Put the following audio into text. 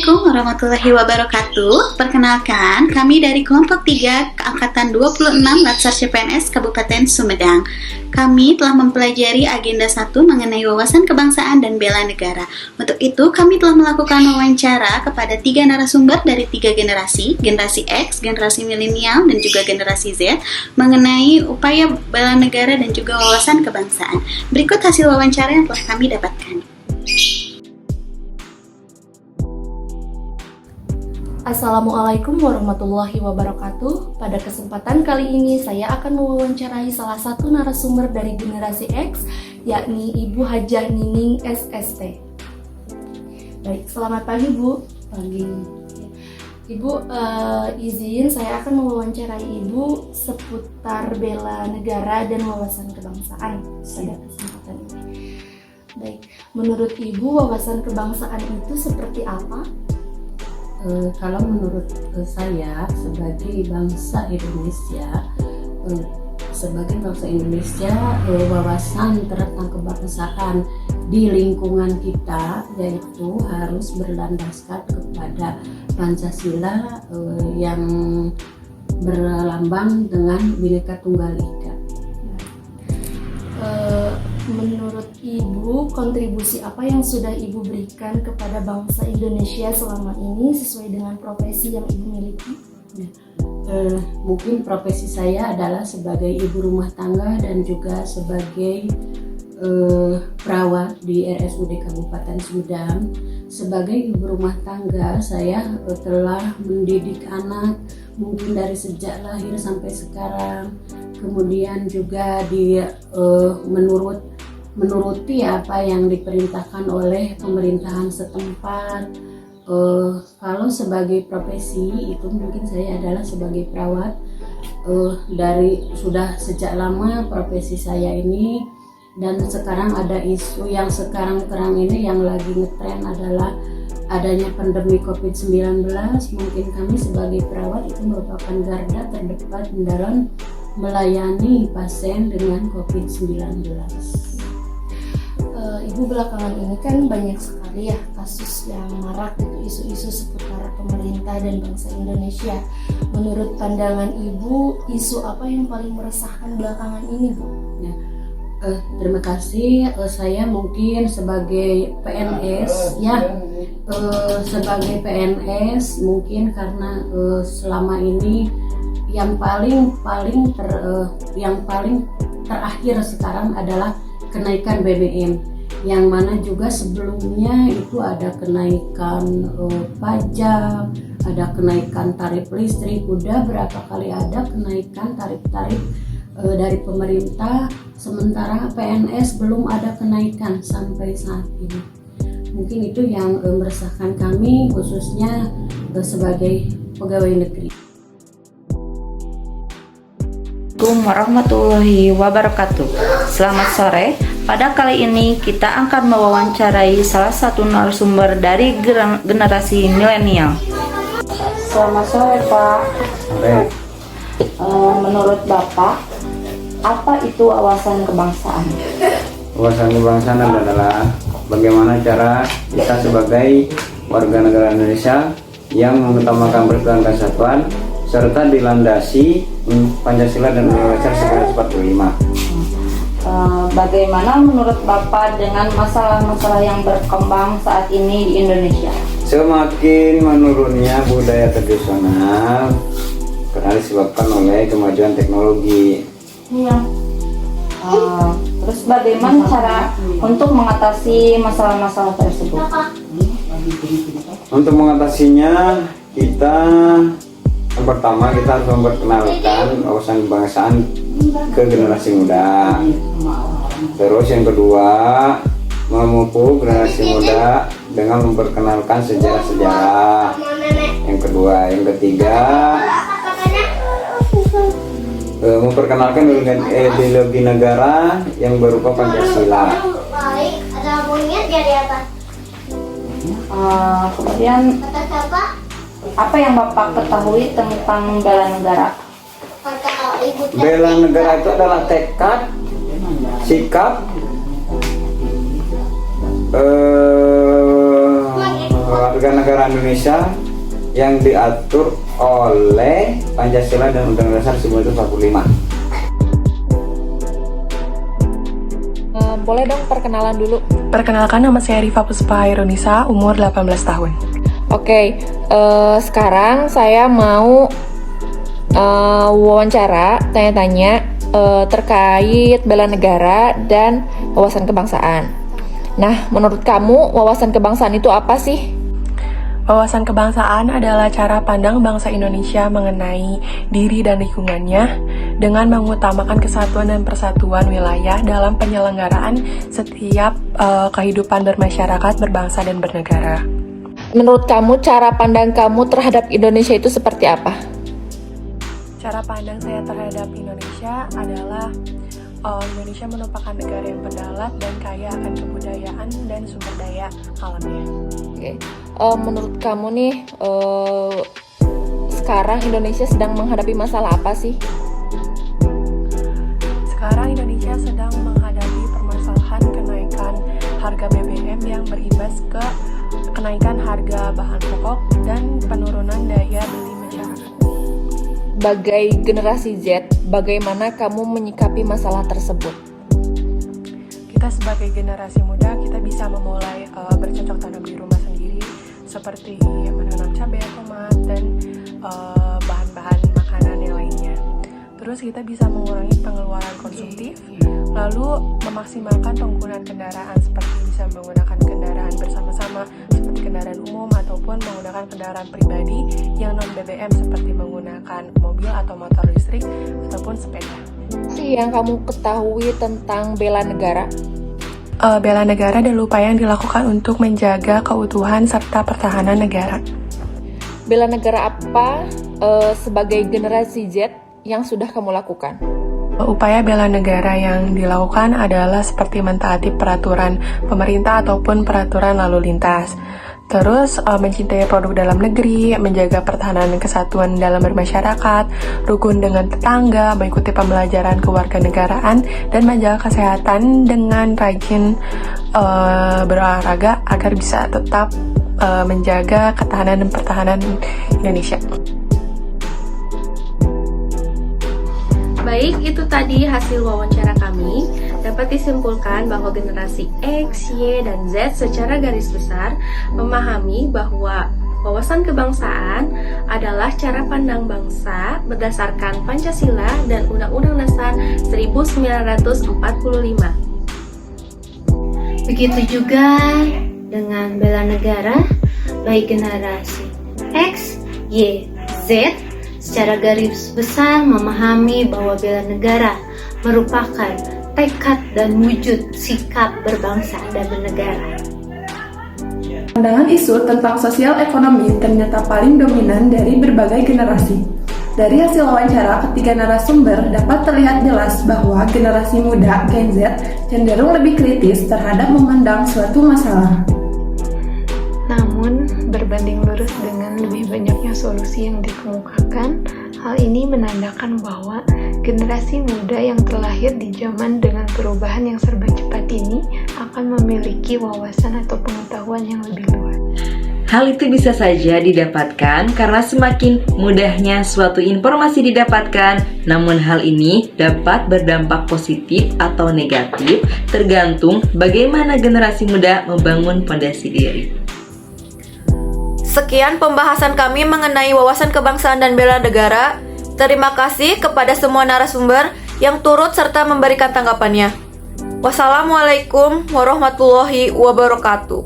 Assalamualaikum warahmatullahi wabarakatuh. Perkenalkan, kami dari kelompok 3 Angkatan 26 Latsar CPNS Kabupaten Sumedang. Kami telah mempelajari agenda 1 mengenai wawasan kebangsaan dan bela negara. Untuk itu, kami telah melakukan wawancara kepada 3 narasumber dari 3 generasi X, generasi milenial, dan juga generasi Z, mengenai upaya bela negara dan juga wawasan kebangsaan. Berikut hasil wawancara yang telah kami dapatkan. Assalamualaikum warahmatullahi wabarakatuh. Pada kesempatan kali ini saya akan mewawancarai salah satu narasumber dari generasi X, yakni Ibu Hajah Nining SST. Baik, selamat pagi Bu. Pagi. Ibu, izin saya akan mewawancarai Ibu seputar bela negara dan wawasan kebangsaan pada kesempatan ini. Baik, menurut Ibu wawasan kebangsaan itu seperti apa? Kalau menurut saya sebagai bangsa Indonesia, wawasan tentang kebangsaan di lingkungan kita yaitu harus berlandaskan kepada Pancasila yang berlambang dengan Bhinneka Tunggal Ika. Menurut Ibu, kontribusi apa yang sudah Ibu berikan kepada bangsa Indonesia selama ini sesuai dengan profesi yang Ibu miliki? Mungkin profesi saya adalah sebagai ibu rumah tangga dan juga sebagai perawat di RSUD Kabupaten Sumedang. Sebagai ibu rumah tangga, saya telah mendidik anak mungkin dari sejak lahir sampai sekarang. Kemudian juga menuruti apa yang diperintahkan oleh pemerintahan setempat. Kalau sebagai profesi itu mungkin saya adalah sebagai perawat. Dari sudah sejak lama profesi saya ini, dan sekarang ada isu yang sekarang ini yang lagi ngetren adalah adanya pandemi COVID-19. Mungkin kami sebagai perawat itu merupakan garda terdepan dalam melayani pasien dengan COVID-19. Ibu belakangan ini kan banyak sekali ya kasus yang marak gitu, isu-isu seputar pemerintah dan bangsa Indonesia. Menurut pandangan Ibu, isu apa yang paling meresahkan belakangan ini, Bu? Ya, terima kasih. Saya mungkin sebagai PNS sebagai PNS mungkin karena selama ini yang paling terakhir sekarang adalah kenaikan BBM, yang mana juga sebelumnya itu ada kenaikan pajak, ada kenaikan tarif listrik, udah berapa kali ada kenaikan tarif-tarif dari pemerintah, sementara PNS belum ada kenaikan sampai saat ini. Mungkin itu yang meresahkan kami khususnya sebagai pegawai negeri. Assalamualaikum warahmatullahi wabarakatuh. Selamat sore. Pada kali ini kita akan mewawancarai salah satu narasumber dari generasi milenial. Selamat sore, Pak. Menurut Bapak, apa itu wawasan kebangsaan? Wawasan kebangsaan adalah bagaimana cara kita sebagai warga negara Indonesia yang mengutamakan persatuan kesatuan serta dilandasi Pancasila dan Undang-Undang 1945. Bagaimana menurut Bapak dengan masalah-masalah yang berkembang saat ini di Indonesia? Semakin menurunnya budaya tradisional karena disebabkan oleh kemajuan teknologi. Iya. Terus bagaimana cara untuk mengatasi masalah-masalah tersebut? Untuk mengatasinya, yang pertama kita harus memperkenalkan wawasan kebangsaan ke generasi muda. Terus yang kedua, memupuk generasi muda dengan memperkenalkan sejarah-sejarah. Yang ketiga, memperkenalkan ideologi negara yang berupa Pancasila. Kemudian apa yang Bapak ketahui tentang bela negara? Bela negara itu adalah tekad, sikap, warga negara negara Indonesia yang diatur oleh Pancasila dan Undang-Undang Dasar 1945. Boleh dong perkenalan dulu. Perkenalkan, nama saya Rifa Puspa Hairunisa, umur 18 tahun. Oke, sekarang saya mau wawancara, tanya-tanya terkait bela negara dan wawasan kebangsaan. Nah, menurut kamu wawasan kebangsaan itu apa sih? Wawasan kebangsaan adalah cara pandang bangsa Indonesia mengenai diri dan lingkungannya dengan mengutamakan kesatuan dan persatuan wilayah dalam penyelenggaraan setiap kehidupan bermasyarakat, berbangsa, dan bernegara. Menurut kamu, cara pandang kamu terhadap Indonesia itu seperti apa? Cara pandang saya terhadap Indonesia adalah Indonesia merupakan negara yang pendalat dan kaya akan kebudayaan dan sumber daya alamnya. Oke. Menurut kamu nih, sekarang Indonesia sedang menghadapi masalah apa sih? Sekarang Indonesia sedang menghadapi permasalahan kenaikan harga BBM yang berimbas ke kenaikan harga bahan pokok dan penurunan daya beli masyarakat. Sebagai generasi Z, bagaimana kamu menyikapi masalah tersebut? Kita sebagai generasi muda, kita bisa memulai bercocok tanam di rumah sendiri, seperti menanam cabai, tomat, dan bahan-bahan makanan yang lainnya. Terus kita bisa mengurangi pengeluaran konsumtif, lalu memaksimalkan penggunaan kendaraan, seperti bisa menggunakan kendaraan bersama-sama seperti kendaraan umum ataupun menggunakan kendaraan pribadi yang non BBM seperti menggunakan mobil atau motor listrik ataupun sepeda. Yang kamu ketahui tentang bela negara? Bela negara adalah upaya yang dilakukan untuk menjaga keutuhan serta pertahanan negara. Bela negara apa sebagai generasi Z yang sudah kamu lakukan? Upaya bela negara yang dilakukan adalah seperti mentaati peraturan pemerintah ataupun peraturan lalu lintas. Terus mencintai produk dalam negeri, menjaga pertahanan dan kesatuan dalam bermasyarakat, rukun dengan tetangga, mengikuti pembelajaran kewarganegaraan, dan menjaga kesehatan dengan rajin berolahraga agar bisa tetap menjaga ketahanan dan pertahanan Indonesia. Baik, itu tadi hasil wawancara kami. Dapat disimpulkan bahwa generasi X, Y, dan Z secara garis besar memahami bahwa wawasan kebangsaan adalah cara pandang bangsa berdasarkan Pancasila dan Undang-Undang Dasar 1945. Begitu juga dengan bela negara, baik generasi X, Y, Z secara garis besar memahami bahwa bela negara merupakan tekad dan wujud sikap berbangsa dan bernegara. Pandangan isu tentang sosial ekonomi ternyata paling dominan dari berbagai generasi. Dari hasil wawancara ketiga narasumber dapat terlihat jelas bahwa generasi muda Gen Z cenderung lebih kritis terhadap memandang suatu masalah. Namun, berbanding lurus dengan lebih banyaknya solusi yang dikemukakan, hal ini menandakan bahwa generasi muda yang terlahir di zaman dengan perubahan yang serba cepat ini akan memiliki wawasan atau pengetahuan yang lebih luas. Hal itu bisa saja didapatkan karena semakin mudahnya suatu informasi didapatkan, namun hal ini dapat berdampak positif atau negatif tergantung bagaimana generasi muda membangun fondasi diri. Sekian pembahasan kami mengenai wawasan kebangsaan dan bela negara. Terima kasih kepada semua narasumber yang turut serta memberikan tanggapannya. Wassalamualaikum warahmatullahi wabarakatuh.